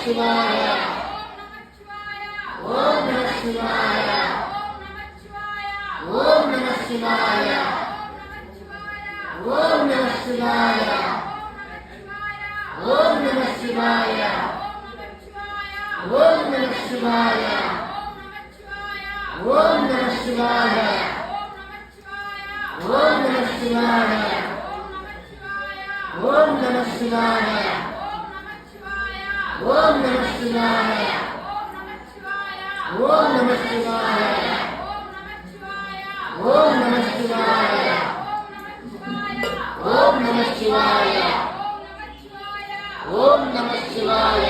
శివాయ ఓం నమః శివాయ ఓం నమః శివాయ ఓం నమః శివాయ ఓం నమః శివాయ ఓం నమః శివాయ ఓం నమః శివాయ ఓం నమః శివాయ ఓం నమః శివాయ ఓం నమః శివాయ ఓం నమః శివాయ ఓం నమః శివాయ ఓం నమః శివాయ ఓం నమః శివాయ